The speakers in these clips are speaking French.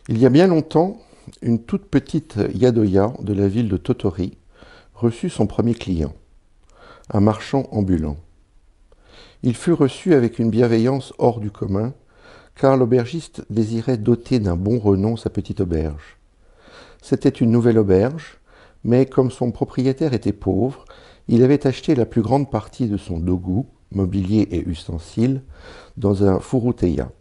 Il y a bien longtemps, une toute petite yadoya de la ville de Totori reçut son premier client, un marchand ambulant. Il fut reçu avec une bienveillance hors du commun, car l'aubergiste désirait doter d'un bon renom sa petite auberge. C'était une nouvelle auberge, mais comme son propriétaire était pauvre, il avait acheté la plus grande partie de son dogu, mobilier et ustensiles, dans un furuteya.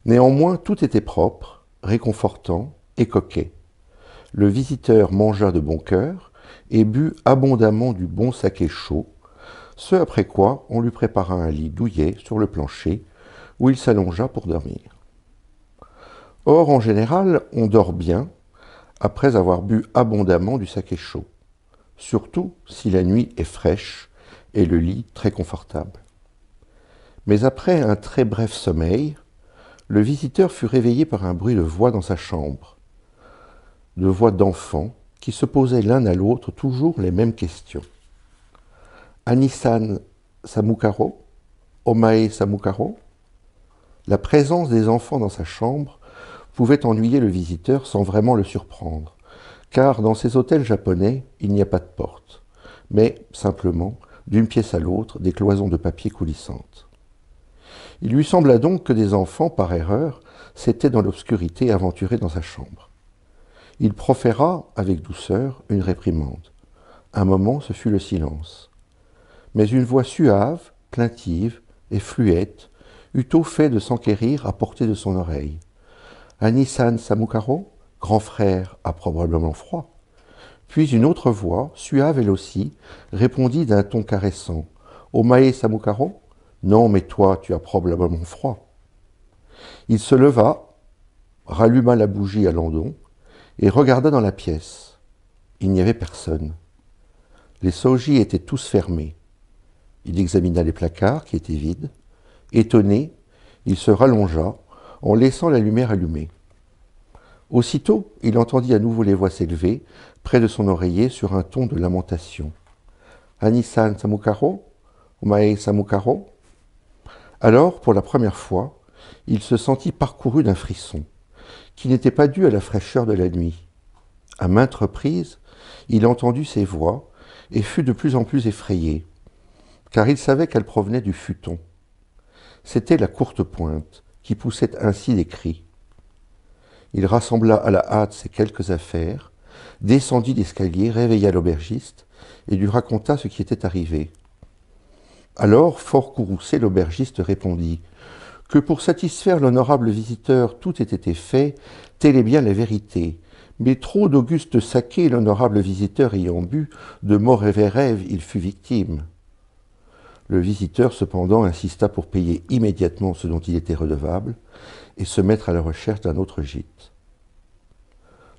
Néanmoins, tout était propre, réconfortant et coquet. Le visiteur mangea de bon cœur et but abondamment du bon saké chaud, ce après quoi on lui prépara un lit douillet sur le plancher, où il s'allongea pour dormir. Or, en général, on dort bien après avoir bu abondamment du saké chaud, surtout si la nuit est fraîche et le lit très confortable. Mais après un très bref sommeil, le visiteur fut réveillé par un bruit de voix dans sa chambre, de voix d'enfants qui se posaient l'un à l'autre toujours les mêmes questions. Anisan Samukaro? Omae Samukaro? La présence des enfants dans sa chambre pouvait ennuyer le visiteur sans vraiment le surprendre, car dans ces hôtels japonais, il n'y a pas de porte, mais simplement, d'une pièce à l'autre, des cloisons de papier coulissantes. Il lui sembla donc que des enfants, par erreur, s'étaient dans l'obscurité aventurés dans sa chambre. Il proféra, avec douceur, une réprimande. Un moment, ce fut le silence. Mais une voix suave, plaintive et fluette eut au fait de s'enquérir à portée de son oreille. Anisan Samukaro, grand frère, a probablement froid. Puis une autre voix, suave elle aussi, répondit d'un ton caressant. Omae Samukaro? Non, mais toi, tu as probablement froid. Il se leva, ralluma la bougie à l'andon et regarda dans la pièce. Il n'y avait personne. Les sojis étaient tous fermés. Il examina les placards qui étaient vides. Étonné, il se rallongea en laissant la lumière allumée. Aussitôt, il entendit à nouveau les voix s'élever près de son oreiller sur un ton de lamentation. Anisan Samukaro? Omae Samukaro? Alors, pour la première fois, il se sentit parcouru d'un frisson, qui n'était pas dû à la fraîcheur de la nuit. À maintes reprises, il entendit ces voix et fut de plus en plus effrayé, car il savait qu'elles provenaient du futon. C'était la courte pointe, qui poussait ainsi des cris. Il rassembla à la hâte ses quelques affaires, descendit l'escalier, réveilla l'aubergiste et lui raconta ce qui était arrivé. Alors, fort courroucé, l'aubergiste répondit que pour satisfaire l'honorable visiteur tout ait été fait, telle est bien la vérité. Mais trop d'auguste saké, l'honorable visiteur ayant bu, de mauvais rêves il fut victime. Le visiteur cependant insista pour payer immédiatement ce dont il était redevable et se mettre à la recherche d'un autre gîte.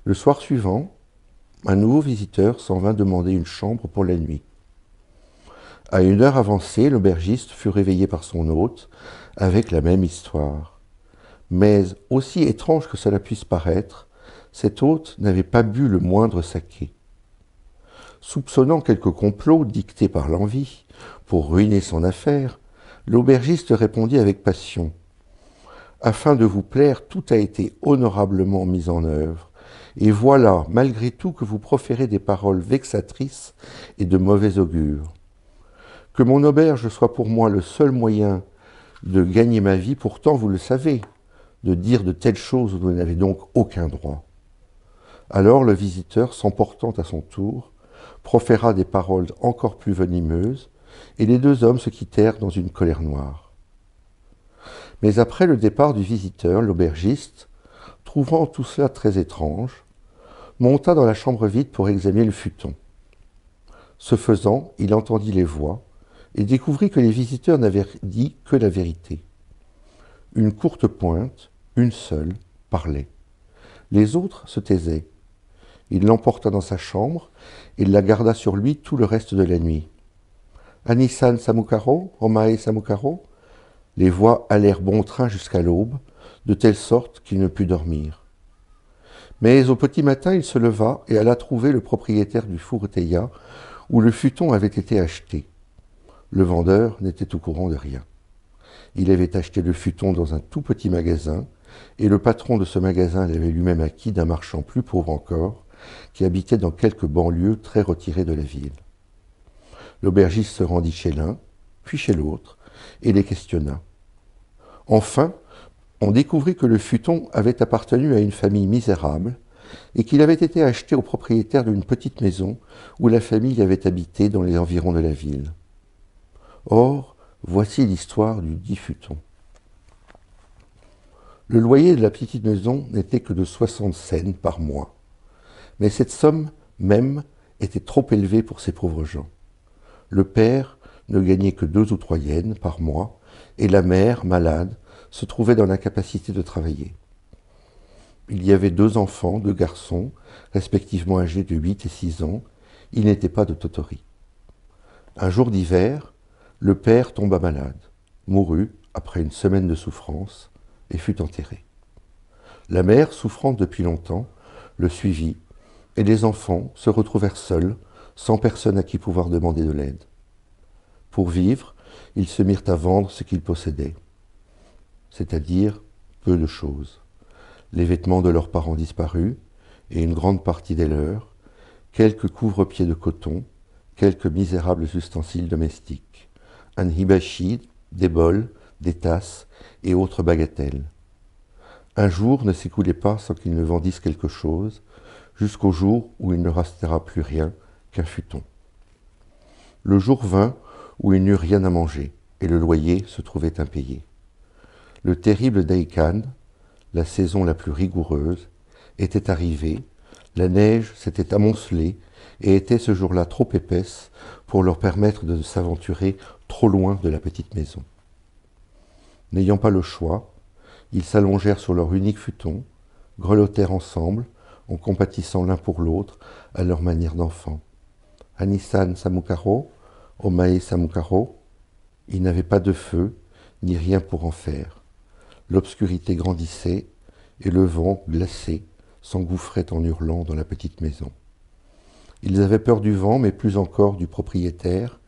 Le soir suivant, un nouveau visiteur s'en vint demander une chambre pour la nuit. À une heure avancée, l'aubergiste fut réveillé par son hôte, avec la même histoire. Mais, aussi étrange que cela puisse paraître, cet hôte n'avait pas bu le moindre saké. Soupçonnant quelque complot dicté par l'envie pour ruiner son affaire, l'aubergiste répondit avec passion. Afin de vous plaire, tout a été honorablement mis en œuvre. Et voilà, malgré tout, que vous proférez des paroles vexatrices et de mauvais augure. Que mon auberge soit pour moi le seul moyen de gagner ma vie, pourtant, vous le savez, de dire de telles choses vous n'avez donc aucun droit. Alors le visiteur, s'emportant à son tour, proféra des paroles encore plus venimeuses, et les deux hommes se quittèrent dans une colère noire. Mais après le départ du visiteur, l'aubergiste, trouvant tout cela très étrange, monta dans la chambre vide pour examiner le futon. Ce faisant, il entendit les voix, et découvrit que les visiteurs n'avaient dit que la vérité. Une courte pointe, une seule, parlait. Les autres se taisaient. Il l'emporta dans sa chambre et la garda sur lui tout le reste de la nuit. Anisan Samukaro, Omae Samukaro? Les voix allèrent bon train jusqu'à l'aube, de telle sorte qu'il ne put dormir. Mais au petit matin, il se leva et alla trouver le propriétaire du furuteya où le futon avait été acheté. Le vendeur n'était au courant de rien. Il avait acheté le futon dans un tout petit magasin et le patron de ce magasin l'avait lui-même acquis d'un marchand plus pauvre encore, qui habitait dans quelques banlieues très retirées de la ville. L'aubergiste se rendit chez l'un, puis chez l'autre, et les questionna. Enfin, on découvrit que le futon avait appartenu à une famille misérable, et qu'il avait été acheté au propriétaire d'une petite maison où la famille avait habité dans les environs de la ville. Or, voici l'histoire du dit futon. Le loyer de la petite maison n'était que de 60 cents par mois, mais cette somme même était trop élevée pour ces pauvres gens. Le père ne gagnait que 2 ou 3 yens par mois, et la mère, malade, se trouvait dans l'incapacité de travailler. Il y avait 2 enfants, 2 garçons, respectivement âgés de 8 et 6 ans. Il n'était pas de totori. Un jour d'hiver, le père tomba malade, mourut après une semaine de souffrance et fut enterré. La mère, souffrante depuis longtemps, le suivit, et les enfants se retrouvèrent seuls, sans personne à qui pouvoir demander de l'aide. Pour vivre, ils se mirent à vendre ce qu'ils possédaient, c'est-à-dire peu de choses. Les vêtements de leurs parents disparus, et une grande partie des leurs, quelques couvre-pieds de coton, quelques misérables ustensiles domestiques, un hibachi, des bols, des tasses et autres bagatelles. Un jour ne s'écoulait pas sans qu'ils ne vendissent quelque chose, jusqu'au jour où il ne restera plus rien qu'un futon. Le jour vint où ils n'eurent rien à manger, et le loyer se trouvait impayé. Le terrible Daikan, la saison la plus rigoureuse, était arrivé, la neige s'était amoncelée et était ce jour-là trop épaisse pour leur permettre de s'aventurer trop loin de la petite maison. N'ayant pas le choix, ils s'allongèrent sur leur unique futon, grelottèrent ensemble, en compatissant l'un pour l'autre à leur manière d'enfant. Anisan Samukaro, Omae Samukaro, ils n'avaient pas de feu, ni rien pour en faire. L'obscurité grandissait, et le vent, glacé, s'engouffrait en hurlant dans la petite maison. Ils avaient peur du vent, mais plus encore du propriétaire,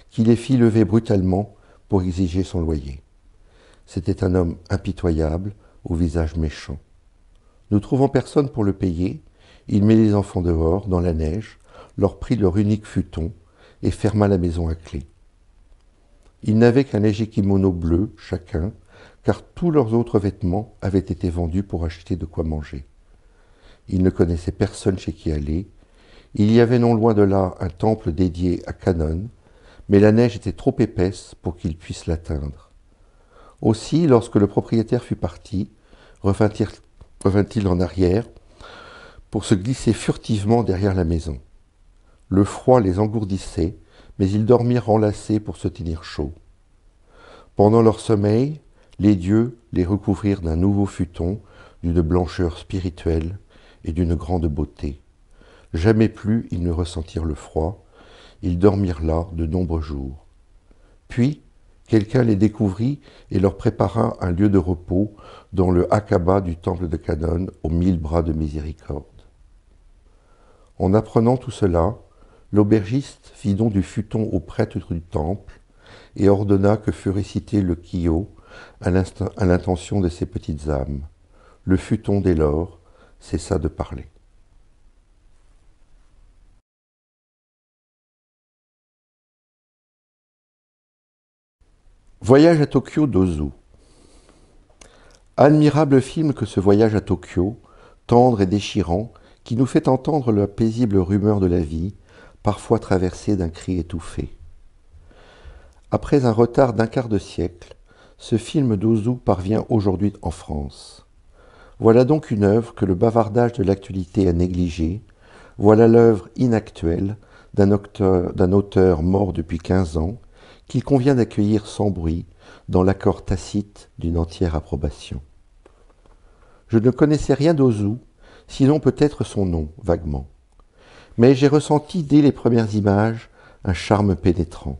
qui les fit lever brutalement pour exiger son loyer. C'était un homme impitoyable, au visage méchant. Ne trouvant personne pour le payer, il mit les enfants dehors, dans la neige, leur prit leur unique futon et ferma la maison à clé. Ils n'avaient qu'un léger kimono bleu, chacun, car tous leurs autres vêtements avaient été vendus pour acheter de quoi manger. Ils ne connaissaient personne chez qui aller. Il y avait non loin de là un temple dédié à Kanon, mais la neige était trop épaisse pour qu'ils puissent l'atteindre. Aussi, lorsque le propriétaire fut parti, revint-il en arrière pour se glisser furtivement derrière la maison. Le froid les engourdissait, mais ils dormirent enlacés pour se tenir chauds. Pendant leur sommeil, les dieux les recouvrirent d'un nouveau futon, d'une blancheur spirituelle et d'une grande beauté. Jamais plus ils ne ressentirent le froid, ils dormirent là de nombreux jours. Puis, quelqu'un les découvrit et leur prépara un lieu de repos dans le Akaba du temple de Kanon, aux 1000 bras de miséricorde. En apprenant tout cela, l'aubergiste fit don du futon au prêtre du temple et ordonna que fût récité le Kyo à l'intention de ces petites âmes. Le futon, dès lors, cessa de parler. Voyage à Tokyo d'Ozu. Admirable film que ce voyage à Tokyo, tendre et déchirant, qui nous fait entendre la paisible rumeur de la vie, parfois traversée d'un cri étouffé. Après un retard d'un quart de siècle, ce film d'Ozu parvient aujourd'hui en France. Voilà donc une œuvre que le bavardage de l'actualité a négligée, voilà l'œuvre inactuelle d'un auteur mort depuis 15 ans, qu'il convient d'accueillir sans bruit, dans l'accord tacite d'une entière approbation. Je ne connaissais rien d'Ozu, sinon peut-être son nom, vaguement. Mais j'ai ressenti dès les premières images un charme pénétrant.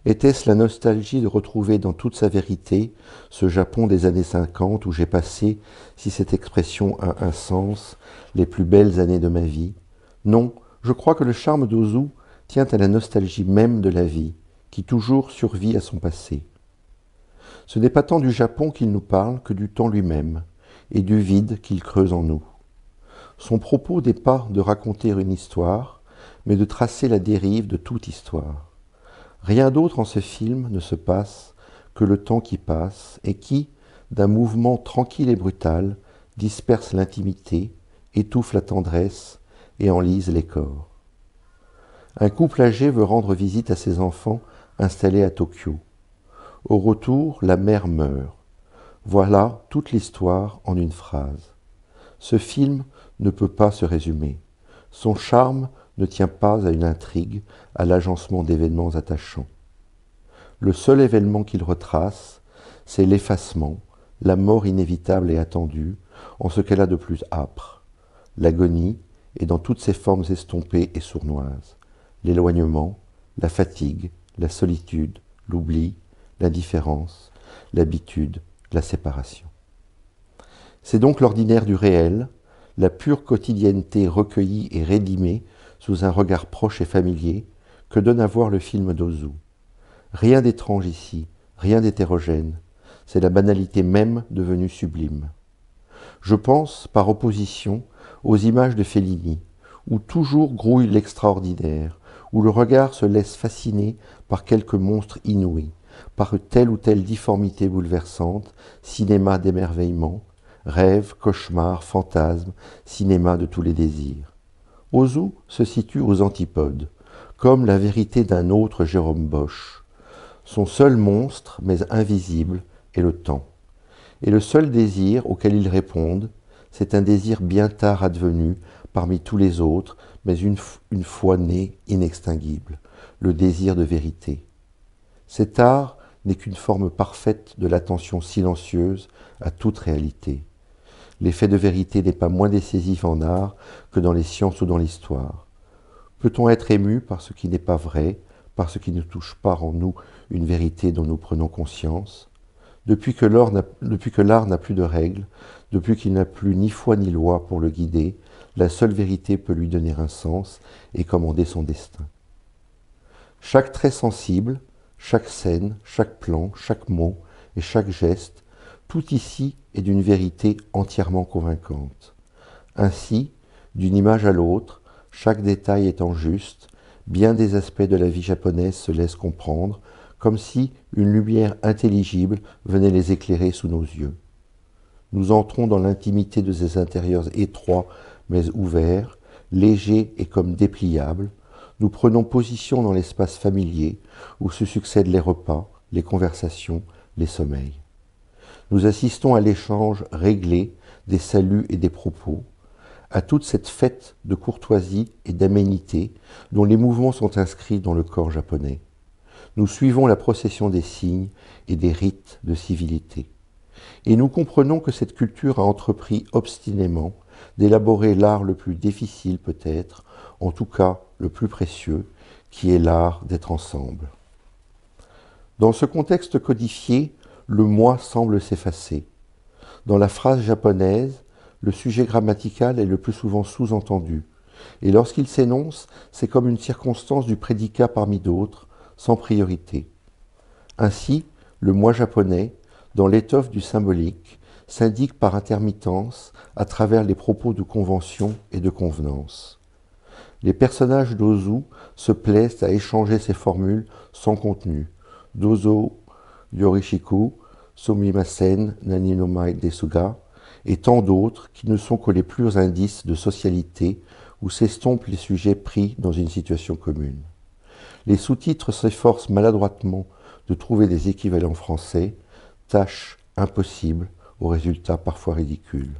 Était-ce la nostalgie de retrouver dans toute sa vérité ce Japon des années 50 où j'ai passé, si cette expression a un sens, les plus belles années de ma vie? Non, je crois que le charme d'Ozu tient à la nostalgie même de la vie, qui toujours survit à son passé. Ce n'est pas tant du Japon qu'il nous parle que du temps lui-même, et du vide qu'il creuse en nous. Son propos n'est pas de raconter une histoire, mais de tracer la dérive de toute histoire. Rien d'autre en ce film ne se passe que le temps qui passe et qui, d'un mouvement tranquille et brutal, disperse l'intimité, étouffe la tendresse et enlise les corps. Un couple âgé veut rendre visite à ses enfants installés à Tokyo. Au retour, la mère meurt. Voilà toute l'histoire en une phrase. Ce film ne peut pas se résumer. Son charme ne tient pas à une intrigue, à l'agencement d'événements attachants. Le seul événement qu'il retrace, c'est l'effacement, la mort inévitable et attendue, en ce qu'elle a de plus âpre. L'agonie est dans toutes ses formes estompées et sournoises. L'éloignement, la fatigue, la solitude, l'oubli, l'indifférence, l'habitude, la séparation. C'est donc l'ordinaire du réel, la pure quotidienneté recueillie et rédimée sous un regard proche et familier que donne à voir le film d'Ozu. Rien d'étrange ici, rien d'hétérogène, c'est la banalité même devenue sublime. Je pense, par opposition, aux images de Fellini, où toujours grouille l'extraordinaire, où le regard se laisse fasciner par quelque monstre inouï, par telle ou telle difformité bouleversante, cinéma d'émerveillement, rêve, cauchemar, fantasme, cinéma de tous les désirs. Ozu se situe aux antipodes, comme la vérité d'un autre Jérôme Bosch. Son seul monstre, mais invisible, est le temps. Et le seul désir auquel ils répondent, c'est un désir bien tard advenu parmi tous les autres, mais une fois né inextinguible, le désir de vérité. Cet art n'est qu'une forme parfaite de l'attention silencieuse à toute réalité. L'effet de vérité n'est pas moins décisif en art que dans les sciences ou dans l'histoire. Peut-on être ému par ce qui n'est pas vrai, par ce qui ne touche pas en nous une vérité dont nous prenons conscience? Depuis que l'art n'a plus de règles, depuis qu'il n'a plus ni foi ni loi pour le guider, la seule vérité peut lui donner un sens et commander son destin. Chaque trait sensible, chaque scène, chaque plan, chaque mot et chaque geste, tout ici est d'une vérité entièrement convaincante. Ainsi, d'une image à l'autre, chaque détail étant juste, bien des aspects de la vie japonaise se laissent comprendre, comme si une lumière intelligible venait les éclairer sous nos yeux. Nous entrons dans l'intimité de ces intérieurs étroits mais ouverts, légers et comme dépliables. Nous prenons position dans l'espace familier où se succèdent les repas, les conversations, les sommeils. Nous assistons à l'échange réglé des saluts et des propos, à toute cette fête de courtoisie et d'aménité dont les mouvements sont inscrits dans le corps japonais. Nous suivons la procession des signes et des rites de civilité. Et nous comprenons que cette culture a entrepris obstinément d'élaborer l'art le plus difficile peut-être, en tout cas le plus précieux, qui est l'art d'être ensemble. Dans ce contexte codifié, le moi semble s'effacer. Dans la phrase japonaise, le sujet grammatical est le plus souvent sous-entendu, et lorsqu'il s'énonce, c'est comme une circonstance du prédicat parmi d'autres, sans priorité. Ainsi, le moi japonais, dans l'étoffe du symbolique, s'indique par intermittence à travers les propos de convention et de convenance. Les personnages d'Ozu se plaisent à échanger ces formules sans contenu. Dozo Yorishiku, Sumimasen, Nani no Mai Desuga, et tant d'autres qui ne sont que les purs indices de socialité où s'estompent les sujets pris dans une situation commune. Les sous-titres s'efforcent maladroitement de trouver des équivalents français, tâche impossible, au résultat parfois ridicule.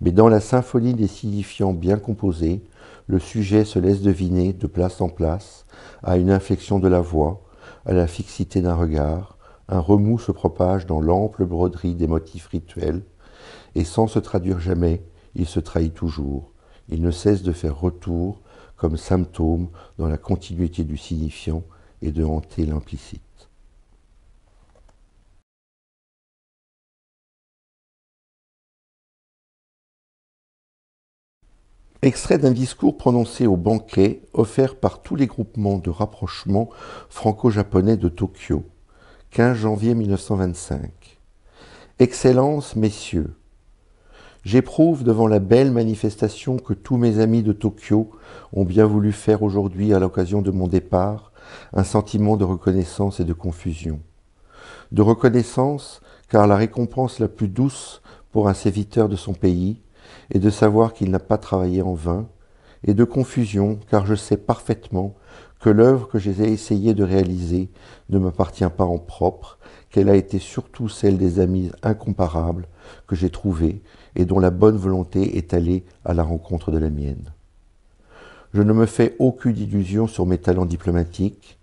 Mais dans la symphonie des signifiants bien composés, le sujet se laisse deviner de place en place, à une inflexion de la voix, à la fixité d'un regard, un remous se propage dans l'ample broderie des motifs rituels, et sans se traduire jamais, il se trahit toujours. Il ne cesse de faire retour comme symptôme dans la continuité du signifiant et de hanter l'implicite. Extrait d'un discours prononcé au banquet offert par tous les groupements de rapprochement franco-japonais de Tokyo, 15 janvier 1925. Excellences, messieurs, j'éprouve devant la belle manifestation que tous mes amis de Tokyo ont bien voulu faire aujourd'hui à l'occasion de mon départ, un sentiment de reconnaissance et de confusion. De reconnaissance, car la récompense la plus douce pour un serviteur de son pays est de savoir qu'il n'a pas travaillé en vain, et de confusion, car je sais parfaitement que l'œuvre que j'ai essayé de réaliser ne m'appartient pas en propre, qu'elle a été surtout celle des amis incomparables que j'ai trouvés et dont la bonne volonté est allée à la rencontre de la mienne. Je ne me fais aucune illusion sur mes talents diplomatiques,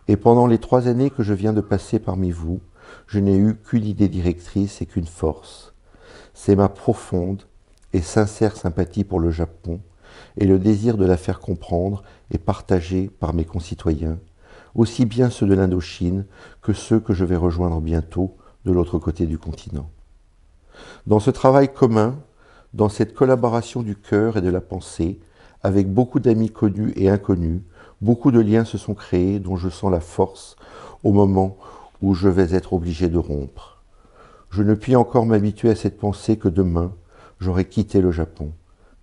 et pendant les 3 années que je viens de passer parmi vous, je n'ai eu qu'une idée directrice et qu'une force. C'est ma profonde et sincère sympathie pour le Japon et le désir de la faire comprendre et partager par mes concitoyens, aussi bien ceux de l'Indochine que ceux que je vais rejoindre bientôt de l'autre côté du continent. Dans ce travail commun, dans cette collaboration du cœur et de la pensée, avec beaucoup d'amis connus et inconnus, beaucoup de liens se sont créés dont je sens la force au moment où je vais être obligé de rompre. Je ne puis encore m'habituer à cette pensée que demain, j'aurai quitté le Japon,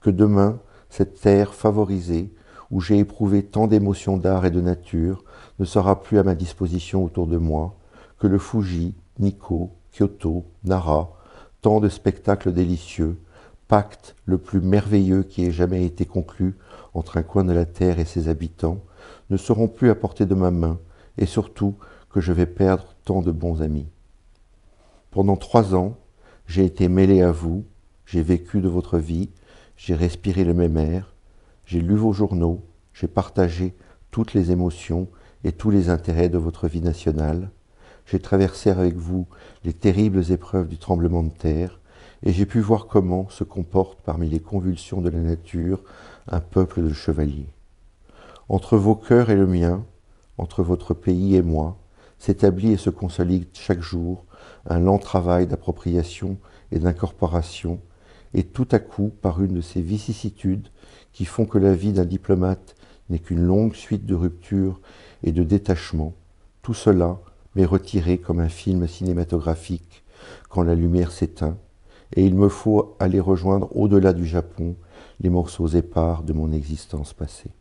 que demain, cette terre favorisée, où j'ai éprouvé tant d'émotions d'art et de nature, ne sera plus à ma disposition autour de moi, que le Fuji, Nikko, Kyoto, Nara, tant de spectacles délicieux, pacte le plus merveilleux qui ait jamais été conclu entre un coin de la terre et ses habitants, ne seront plus à portée de ma main, et surtout que je vais perdre tant de bons amis. Pendant 3 ans, j'ai été mêlé à vous, j'ai vécu de votre vie, j'ai respiré le même air, j'ai lu vos journaux, j'ai partagé toutes les émotions et tous les intérêts de votre vie nationale, j'ai traversé avec vous les terribles épreuves du tremblement de terre, et j'ai pu voir comment se comporte parmi les convulsions de la nature un peuple de chevaliers. Entre vos cœurs et le mien, entre votre pays et moi, s'établit et se consolide chaque jour un lent travail d'appropriation et d'incorporation, et tout à coup, par une de ces vicissitudes qui font que la vie d'un diplomate n'est qu'une longue suite de ruptures et de détachements, tout cela m'est retiré comme un film cinématographique quand la lumière s'éteint, et il me faut aller rejoindre au-delà du Japon les morceaux épars de mon existence passée.